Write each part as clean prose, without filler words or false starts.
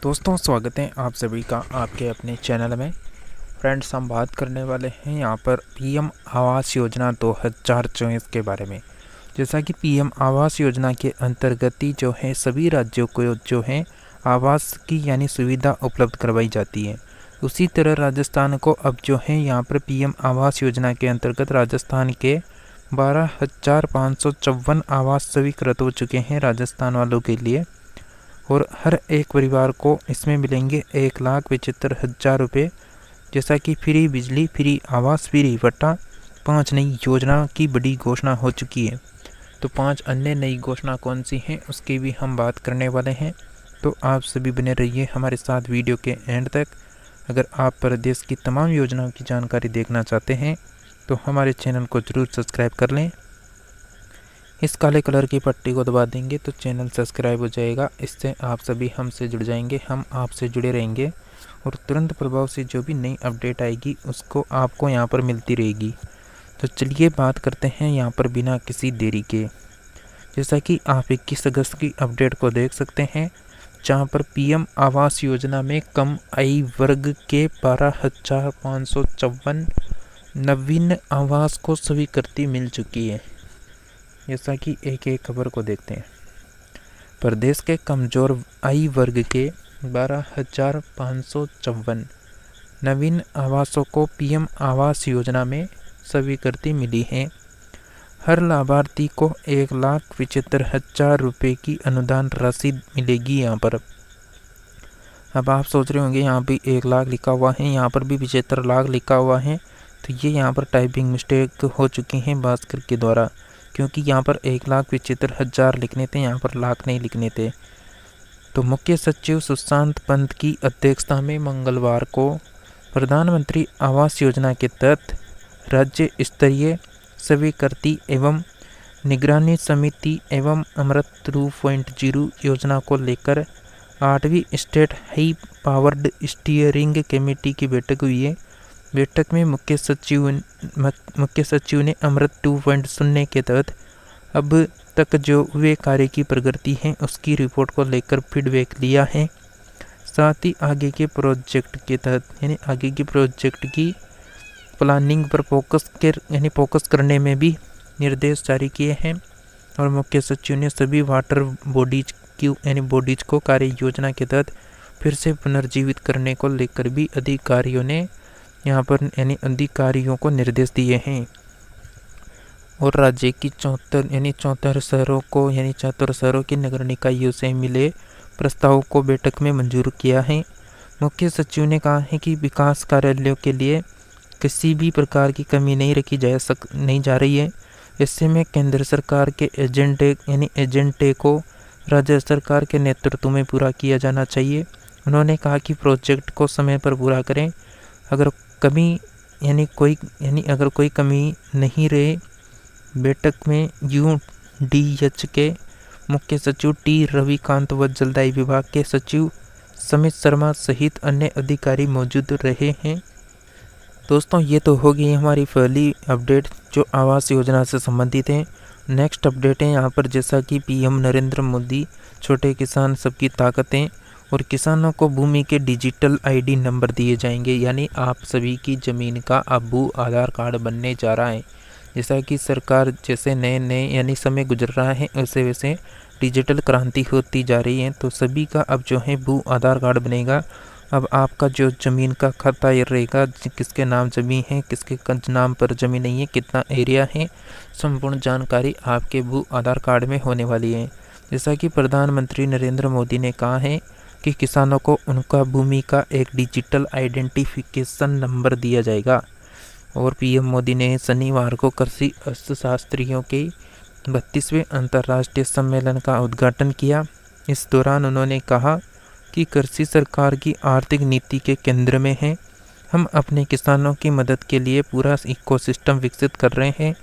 दोस्तों स्वागत है आप सभी का आपके अपने चैनल में। फ्रेंड्स, हम बात करने वाले हैं यहाँ पर पीएम आवास योजना 2024 के बारे में। जैसा कि पीएम आवास योजना के अंतर्गत ही जो है सभी राज्यों को जो है आवास की यानी सुविधा उपलब्ध करवाई जाती है। उसी तरह राजस्थान को अब जो है यहाँ पर पीएम आवास योजना के अंतर्गत राजस्थान के 12,554 आवास स्वीकृत हो चुके हैं राजस्थान वालों के लिए, और हर एक परिवार को इसमें मिलेंगे 1,75,000 रुपये। जैसा कि फ्री बिजली, फ्री आवास, फ्री पट्टा 5 नई योजना की बड़ी घोषणा हो चुकी है। तो 5 अन्य नई घोषणा कौन सी हैं उसकी भी हम बात करने वाले हैं। तो आप सभी बने रहिए हमारे साथ वीडियो के एंड तक। अगर आप प्रदेश की तमाम योजनाओं की जानकारी देखना चाहते हैं तो हमारे चैनल को ज़रूर सब्सक्राइब कर लें। इस काले कलर की पट्टी को दबा देंगे तो चैनल सब्सक्राइब हो जाएगा। इससे आप सभी हमसे जुड़ जाएंगे, हम आपसे जुड़े रहेंगे और तुरंत प्रभाव से जो भी नई अपडेट आएगी उसको आपको यहाँ पर मिलती रहेगी। तो चलिए बात करते हैं यहाँ पर बिना किसी देरी के। जैसा कि आप 21 अगस्त की अपडेट को देख सकते हैं, जहाँ पर पीएम आवास योजना में कम आय वर्ग के 12,554 नवीन आवास को स्वीकृति मिल चुकी है। जैसा कि एक एक खबर को देखते हैं। प्रदेश के कमजोर आय वर्ग के 12,554 नवीन आवासों को पीएम आवास योजना में स्वीकृति मिली है। हर लाभार्थी को 1,75,000 रुपये की अनुदान राशि मिलेगी। यहाँ पर अब आप सोच रहे होंगे यहाँ भी 1 लाख लिखा हुआ है, यहाँ पर भी 75 लाख लिखा हुआ है। तो ये यहाँ पर टाइपिंग मिस्टेक हो चुकी है भास्कर के द्वारा, क्योंकि यहाँ पर 1,75,000 लिखने थे, यहाँ पर लाख नहीं लिखने थे। तो मुख्य सचिव सुशांत पंत की अध्यक्षता में मंगलवार को प्रधानमंत्री आवास योजना के तहत राज्य स्तरीय स्वीकृति एवं निगरानी समिति एवं अमृत 2.0 योजना को लेकर 8वीं state high powered steering committee की बैठक हुई है। बैठक में मुख्य सचिव ने अमृत 2.0 के तहत अब तक जो हुए कार्य की प्रगति है उसकी रिपोर्ट को लेकर फीडबैक लिया है। साथ ही आगे के प्रोजेक्ट के तहत यानी आगे की प्रोजेक्ट की प्लानिंग पर फोकस करने में भी निर्देश जारी किए हैं। और मुख्य सचिव ने सभी वाटर बॉडीज को कार्य योजना के तहत फिर से पुनर्जीवित करने को लेकर भी अधिकारियों ने यहाँ पर अधिकारियों को निर्देश दिए हैं। और राज्य की 74 शहरों की नगर निकायों से मिले प्रस्तावों को बैठक में मंजूर किया है। मुख्य सचिव ने कहा है कि विकास कार्यालयों के लिए किसी भी प्रकार की कमी नहीं जा रही है। इससे में केंद्र सरकार के एजेंडे को राज्य सरकार के नेतृत्व में पूरा किया जाना चाहिए। उन्होंने कहा कि प्रोजेक्ट को समय पर पूरा करें। अगर कोई कमी नहीं रहे। बैठक में यूडीएच के मुख्य सचिव टी रविकांत व जलदायी विभाग के सचिव समित शर्मा सहित अन्य अधिकारी मौजूद रहे हैं। दोस्तों, ये तो हो गई हमारी पहली अपडेट जो आवास योजना से संबंधित है। नेक्स्ट अपडेट है यहाँ पर, जैसा कि पीएम नरेंद्र मोदी छोटे किसान सबकी ताकतें और किसानों को भूमि के डिजिटल आईडी नंबर दिए जाएंगे। यानी आप सभी की ज़मीन का अब भू आधार कार्ड बनने जा रहा है। जैसा कि सरकार जैसे नए समय गुजर रहा है वैसे डिजिटल क्रांति होती जा रही है। तो सभी का अब जो है भू आधार कार्ड बनेगा। अब आपका जो ज़मीन का खाता ये रहेगा, किसके नाम ज़मीन है, किसके नाम पर ज़मीन नहीं है, कितना एरिया है, संपूर्ण जानकारी आपके भू आधार कार्ड में होने वाली है। जैसा कि प्रधानमंत्री नरेंद्र मोदी ने कहा है कि किसानों को उनका भूमि का एक डिजिटल आइडेंटिफिकेशन नंबर दिया जाएगा। और पीएम मोदी ने शनिवार को कृषि अर्थशास्त्रियों के 32वें अंतर्राष्ट्रीय सम्मेलन का उद्घाटन किया। इस दौरान उन्होंने कहा कि कृषि सरकार की आर्थिक नीति के केंद्र में है। हम अपने किसानों की मदद के लिए पूरा इकोसिस्टम विकसित कर रहे हैं।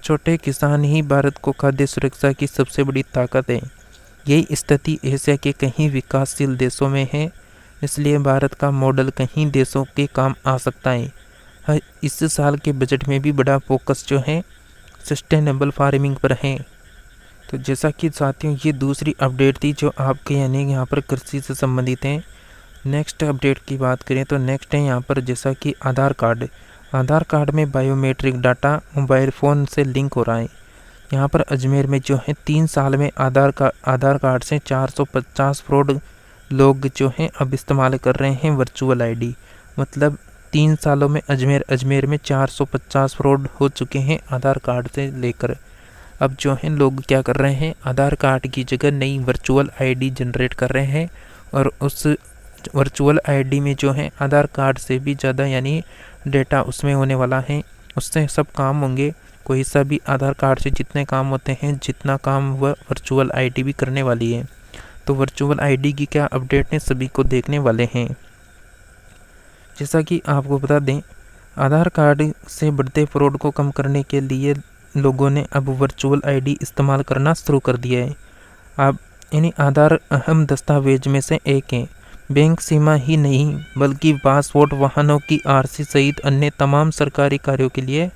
छोटे किसान ही भारत को खाद्य सुरक्षा की सबसे बड़ी ताकत है। यही स्थिति एशिया के कई विकासशील देशों में है, इसलिए भारत का मॉडल कई देशों के काम आ सकता है। इस साल के बजट में भी बड़ा फोकस जो है सस्टेनेबल फार्मिंग पर है। तो जैसा कि साथियों ये दूसरी अपडेट थी जो आपके यहाँ पर कृषि से संबंधित है। नेक्स्ट अपडेट की बात करें तो नेक्स्ट है यहाँ पर जैसा कि आधार कार्ड में बायोमेट्रिक डाटा मोबाइल फ़ोन से लिंक हो रहा है। यहाँ पर अजमेर में जो है 3 साल में आधार कार्ड से 450 फ्रॉड लोग जो हैं अब इस्तेमाल कर रहे हैं वर्चुअल आईडी। मतलब 3 सालों में अजमेर में 450 फ्रॉड हो चुके हैं आधार कार्ड से लेकर। अब जो है लोग क्या कर रहे हैं, आधार कार्ड की जगह नई वर्चुअल आईडी जनरेट कर रहे हैं और उस वर्चुअल आईडी में जो है आधार कार्ड से भी ज़्यादा यानी डेटा उसमें होने वाला है, उससे सब काम होंगे। कोई सा भी आधार कार्ड से जितने काम होते हैं जितना काम वह वर्चुअल आईडी भी करने वाली है। तो वर्चुअल आईडी की क्या अपडेट है सभी को देखने वाले हैं। जैसा कि आपको बता दें, आधार कार्ड से बढ़ते फ्रॉड को कम करने के लिए लोगों ने अब वर्चुअल आईडी इस्तेमाल करना शुरू कर दिया है। अब यानी आधार अहम दस्तावेज में से एक है। बैंक सीमा ही नहीं बल्कि पासपोर्ट, वाहनों की आरसी सहित अन्य तमाम सरकारी कार्यों के लिए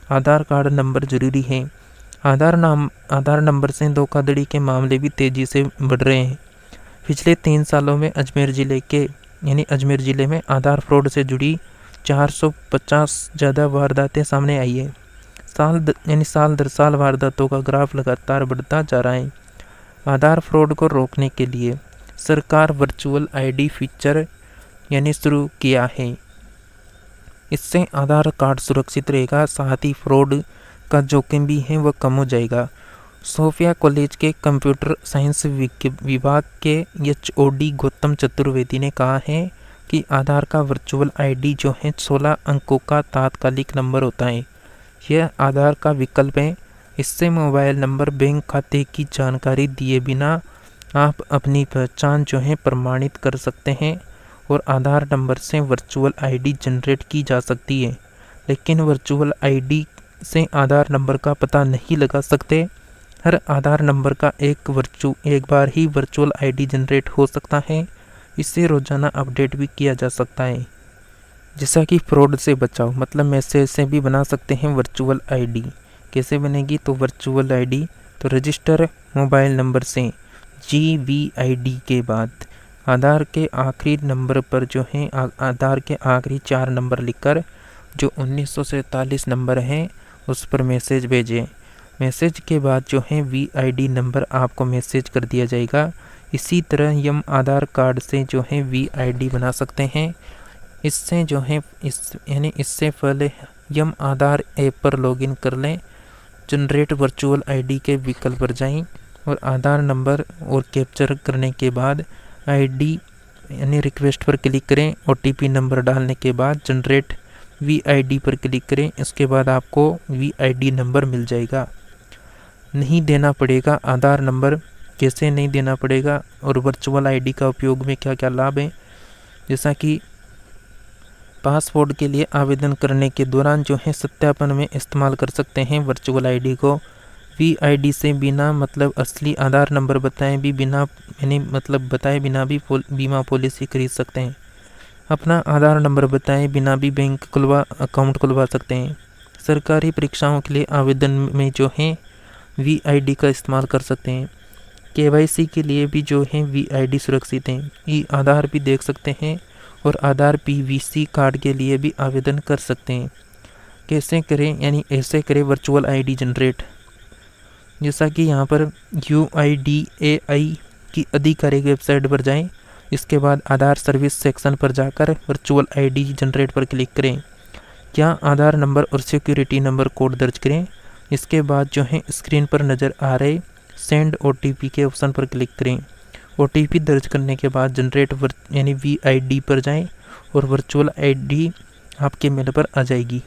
आधार कार्ड नंबर जरूरी है। आधार नंबर से धोखाधड़ी के मामले भी तेज़ी से बढ़ रहे हैं। पिछले 3 सालों में अजमेर ज़िले में आधार फ्रॉड से जुड़ी 450 ज़्यादा वारदातें सामने आई है। साल दर साल वारदातों का ग्राफ लगातार बढ़ता जा रहा है। आधार फ्रॉड को रोकने के लिए सरकार वर्चुअल आईडी फीचर शुरू किया है। इससे आधार कार्ड सुरक्षित रहेगा, साथ ही फ्रॉड का जोखिम भी है वह कम हो जाएगा। सोफिया कॉलेज के कंप्यूटर साइंस विभाग के HOD गौतम चतुर्वेदी ने कहा है कि आधार का वर्चुअल आईडी जो है 16 अंकों का तात्कालिक नंबर होता है। यह आधार का विकल्प है। इससे मोबाइल नंबर, बैंक खाते की जानकारी दिए बिना आप अपनी पहचान जो है प्रमाणित कर सकते हैं और आधार नंबर से वर्चुअल आईडी जनरेट की जा सकती है। लेकिन वर्चुअल आईडी से आधार नंबर का पता नहीं लगा सकते। हर आधार नंबर का एक बार ही वर्चुअल आईडी जनरेट हो सकता है। इससे रोजाना अपडेट भी किया जा सकता है। जैसा कि फ्रॉड से बचाव, मतलब मैसेज से भी बना सकते हैं वर्चुअल आईडी। कैसे बनेगी? तो वर्चुअल आईडी तो रजिस्टर मोबाइल नंबर से GVID के बाद आधार के आखिरी नंबर पर जो है आधार के आखिरी 4 नंबर लिखकर जो 1947 नंबर है उस पर मैसेज भेजें। मैसेज के बाद जो है VID नंबर आपको मैसेज कर दिया जाएगा। इसी तरह यम आधार कार्ड से जो है VID बना सकते हैं। इससे जो है इससे पहले यम आधार ऐप पर लॉगिन कर लें, जनरेट वर्चुअल आईडी के विकल्प पर जाएं और आधार नंबर और कैप्चर करने के बाद आईडी रिक्वेस्ट पर क्लिक करें। OTP नंबर डालने के बाद जनरेट VID पर क्लिक करें। इसके बाद आपको VID नंबर मिल जाएगा। नहीं देना पड़ेगा आधार नंबर। कैसे नहीं देना पड़ेगा और वर्चुअल आईडी का उपयोग में क्या क्या लाभ है? जैसा कि पासपोर्ट के लिए आवेदन करने के दौरान जो है सत्यापन में इस्तेमाल कर सकते हैं वर्चुअल आईडी को। VID से बिना मतलब असली आधार नंबर बताए बिना भी बीमा पॉलिसी खरीद सकते हैं। अपना आधार नंबर बताए बिना भी बैंक अकाउंट खुलवा सकते हैं। सरकारी परीक्षाओं के लिए आवेदन में जो है VID का इस्तेमाल कर सकते हैं। KYC के लिए भी जो है VID सुरक्षित है। आधार भी देख सकते हैं और आधार PVC कार्ड के लिए भी आवेदन कर सकते हैं। कैसे करें? ऐसे करें वर्चुअल आईडी जनरेट। जैसा कि यहाँ पर UIDAI की आधिकारिक वेबसाइट पर जाएं। इसके बाद आधार सर्विस सेक्शन पर जाकर वर्चुअल आईडी जनरेट पर क्लिक करें। क्या आधार नंबर और सिक्योरिटी नंबर कोड दर्ज करें। इसके बाद जो है स्क्रीन पर नज़र आ रहे सेंड OTP के ऑप्शन पर क्लिक करें। OTP दर्ज करने के बाद जनरेट VID पर जाएं और वर्चुअल आईडी आपके मेल पर आ जाएगी।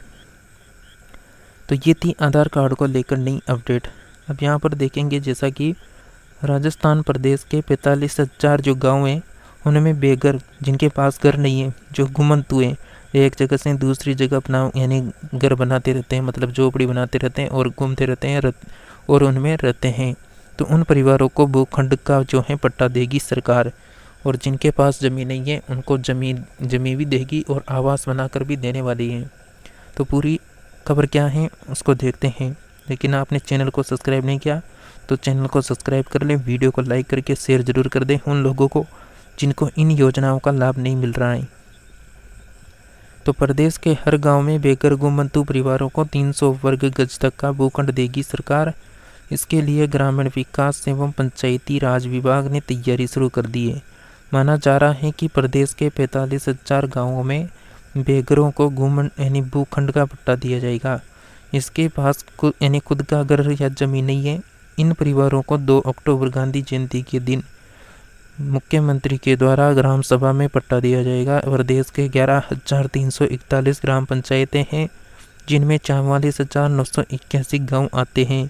तो ये थी आधार कार्ड को लेकर नई अपडेट। अब यहाँ पर देखेंगे जैसा कि राजस्थान प्रदेश के 45,000 जो गांव हैं उनमें बेघर, जिनके पास घर नहीं है, जो घुमंतु हैं, एक जगह से दूसरी जगह अपना घर बनाते रहते हैं, मतलब झोपड़ी बनाते रहते हैं और घूमते रहते हैं और उनमें रहते हैं। तो उन परिवारों को भूखंड का जो है पट्टा देगी सरकार। और जिनके पास ज़मीन नहीं है उनको ज़मीन भी देगी और आवास बनाकर भी देने वाली है। तो पूरी खबर क्या है उसको देखते हैं। लेकिन आपने चैनल को सब्सक्राइब नहीं किया तो चैनल को सब्सक्राइब कर लें, वीडियो को लाइक करके शेयर ज़रूर कर दें उन लोगों को जिनको इन योजनाओं का लाभ नहीं मिल रहा है। तो प्रदेश के हर गांव में बेघर घुमंतु परिवारों को 300 वर्ग गज तक का भूखंड देगी सरकार। इसके लिए ग्रामीण विकास एवं पंचायती राज विभाग ने तैयारी शुरू कर दी है। माना जा रहा है कि प्रदेश के 45,000 गाँवों में बेघरों को भूखंड का पट्टा दिया जाएगा। इसके पास खुद का घर या जमीन नहीं है। इन परिवारों को 2 अक्टूबर गांधी जयंती के दिन मुख्यमंत्री के द्वारा ग्राम सभा में पट्टा दिया जाएगा। प्रदेश के 11,341 ग्राम पंचायतें हैं, जिनमें 44,981 गाँव आते हैं।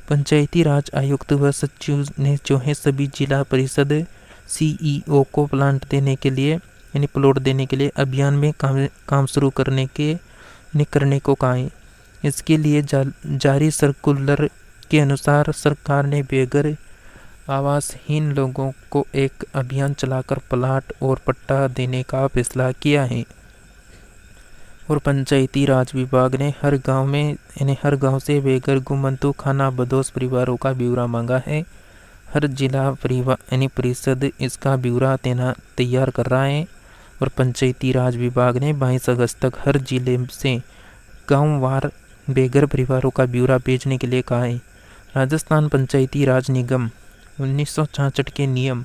पंचायती राज आयुक्त व सचिव ने जो है सभी जिला परिषद CEO को प्लाट देने के लिए प्लॉट देने के लिए अभियान में काम शुरू करने को कहा है। इसके लिए जारी सर्कुलर के अनुसार सरकार ने बेघर आवासहीन लोगों को एक अभियान चलाकर प्लाट और पट्टा देने का फैसला किया है। और पंचायती राज विभाग ने हर गांव से बेघर घुमंतु खाना बदोश परिवारों का ब्यौरा मांगा है। हर जिला परिषद इसका ब्यौरा तैयार कर रहा है। और पंचायती राज विभाग ने 22 अगस्त तक हर जिले से गांववार बेघर परिवारों का ब्यौरा भेजने के लिए कहा है। राजस्थान पंचायती राज निगम 1966 के नियम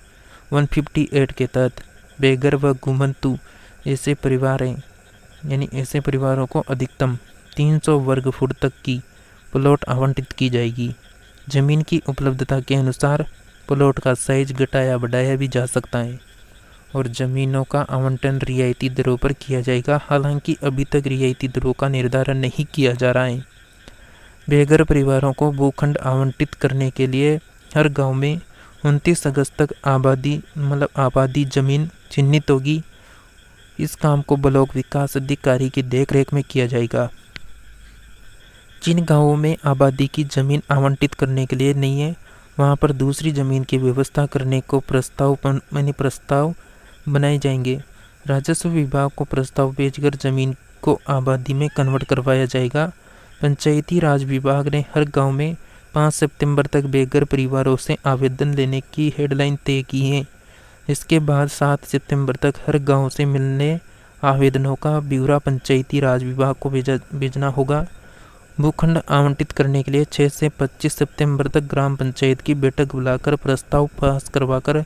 158 के तहत बेघर व घुमंतु ऐसे परिवारों को अधिकतम 300 वर्ग फुट तक की प्लॉट आवंटित की जाएगी। जमीन की उपलब्धता के अनुसार प्लॉट का साइज घटाया बढ़ाया भी जा सकता है। और ज़मीनों का आवंटन रियायती दरों पर किया जाएगा। हालांकि अभी तक रियायती दरों का निर्धारण नहीं किया जा रहा है। बेघर परिवारों को भूखंड आवंटित करने के लिए हर गांव में 29 अगस्त तक आबादी जमीन चिन्हित होगी। इस काम को ब्लॉक विकास अधिकारी की देखरेख में किया जाएगा। जिन गांवों में आबादी की जमीन आवंटित करने के लिए नहीं है, वहां पर दूसरी जमीन की व्यवस्था करने को प्रस्ताव बनाए जाएंगे। राजस्व विभाग को प्रस्ताव भेजकर जमीन को आबादी में कन्वर्ट करवाया जाएगा। पंचायती राज विभाग ने हर गांव में 5 सितंबर तक बेघर परिवारों से आवेदन लेने की हेडलाइन तय की है। इसके बाद 7 सितंबर तक हर गांव से मिलने आवेदनों का ब्यौरा पंचायती राज विभाग को भेजना होगा। भूखंड आवंटित करने के लिए 6 से 25 सितंबर तक ग्राम पंचायत की बैठक बुलाकर प्रस्ताव पास करवाकर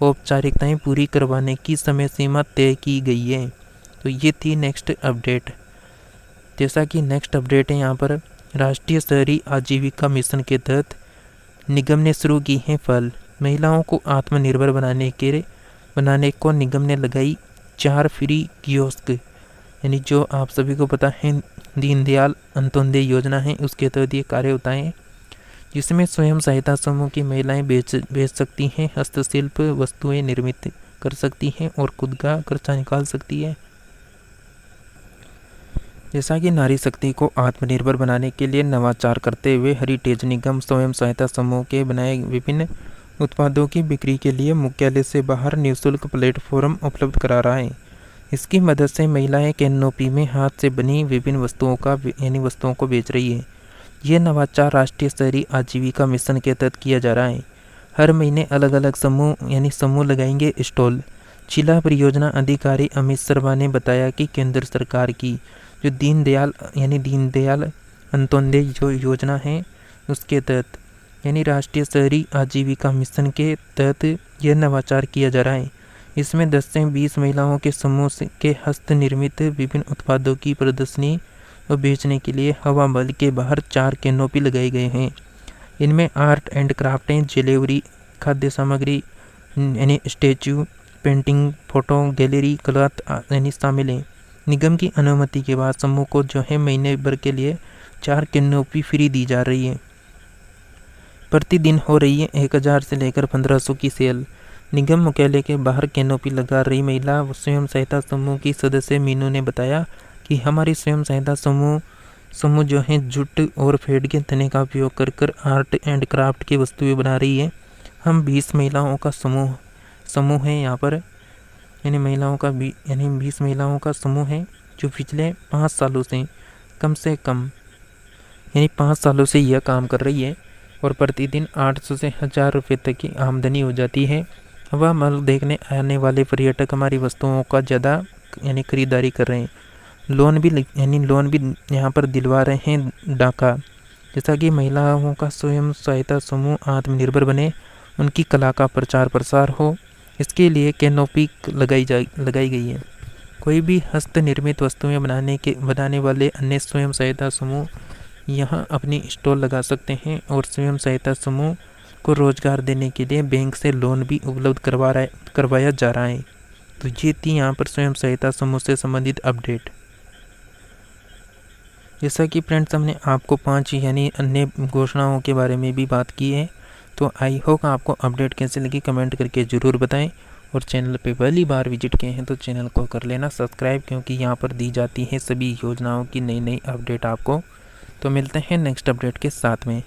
औपचारिकताएं पूरी करवाने की समय सीमा तय की गई है। तो ये थी नेक्स्ट अपडेट। जैसा कि नेक्स्ट अपडेट है यहाँ पर, राष्ट्रीय शहरी आजीविका मिशन के तहत निगम ने शुरू की है पहल। महिलाओं को आत्मनिर्भर बनाने को निगम ने लगाई 4 फ्री कियोस्क। जो आप सभी को पता है दीनदयाल अंत्योदय योजना है, उसके तहत ये कार्य होता है, जिसमें स्वयं सहायता समूह की महिलाएं बेच सकती हैं, हस्तशिल्प वस्तुएं निर्मित कर सकती हैं और खुद का खर्चा निकाल सकती है। जैसा कि नारी शक्ति को आत्मनिर्भर बनाने के लिए नवाचार करते हुए हेरिटेज निगम स्वयं सहायता समूह के बनाए विभिन्न उत्पादों की बिक्री के लिए मुख्यालय से बाहर निःशुल्क प्लेटफॉर्म उपलब्ध करा रहा है। इसकी मदद से महिलाएं कैनोपी में हाथ से बनी विभिन्न वस्तुओं को बेच रही है। यह नवाचार राष्ट्रीय शहरी आजीविका मिशन के तहत किया जा रहा है। हर महीने अलग अलग समूह लगाएंगे स्टॉल। जिला परियोजना अधिकारी अमित शर्मा ने बताया कि केंद्र सरकार की जो दीनदयाल अंत्योदय जो योजना है, उसके तहत राष्ट्रीय शहरी आजीविका मिशन के तहत यह नवाचार किया जा रहा है। इसमें 10 से 20 महिलाओं के समूह के हस्त निर्मित विभिन्न उत्पादों की प्रदर्शनी और बेचने के लिए हवा महल के बाहर 4 कैनोपी लगाए गए हैं। इनमें आर्ट एंड क्राफ्टें, ज्वेलरी, खाद्य सामग्री statue, painting, photo gallery, cloth शामिल हैं। निगम की अनुमति के बाद समूह को महीने भर के लिए 4 कैनोपी फ्री दी जा रही है। प्रतिदिन हो रही है 1000 से लेकर 1500 की सेल। निगम मुख्यालय के बाहर कैनोपी लगा रही महिला स्वयं सहायता समूह की सदस्य मीनू ने बताया कि हमारी स्वयं सहायता समूह जूट और फेड के तने का उपयोग कर आर्ट एंड क्राफ्ट की वस्तुएं बना रही है। हम 20 महिलाओं का समूह है यहाँ पर, 20 महिलाओं का समूह है जो पिछले 5 सालों से कम से कम 5 सालों से यह काम कर रही है और प्रतिदिन 800 से 1000 रुपये तक की आमदनी हो जाती है। हवा महल देखने आने वाले पर्यटक हमारी वस्तुओं का ज़्यादा खरीदारी कर रहे हैं। लोन भी यहाँ पर दिलवा रहे हैं डाका। जैसा कि महिलाओं का स्वयं सहायता समूह आत्मनिर्भर बने, उनकी कला का प्रचार प्रसार हो, इसके लिए कैनोपी लगाई गई है। कोई भी हस्त निर्मित वस्तुएं बनाने वाले अन्य स्वयं सहायता समूह यहाँ अपनी स्टॉल लगा सकते हैं और स्वयं सहायता समूह को रोजगार देने के लिए बैंक से लोन भी उपलब्ध करवाया जा रहा है। तो ये थी यहाँ पर स्वयं सहायता समूह से संबंधित अपडेट। जैसा कि फ्रेंड्स हमने आपको 5 अन्य घोषणाओं के बारे में भी बात की है। तो आई होप आपको अपडेट कैसे लगी कमेंट करके ज़रूर बताएं। और चैनल पे पहली बार विजिट किए हैं तो चैनल को कर लेना सब्सक्राइब, क्योंकि यहाँ पर दी जाती है सभी योजनाओं की नई अपडेट आपको। तो मिलते हैं नेक्स्ट अपडेट के साथ में।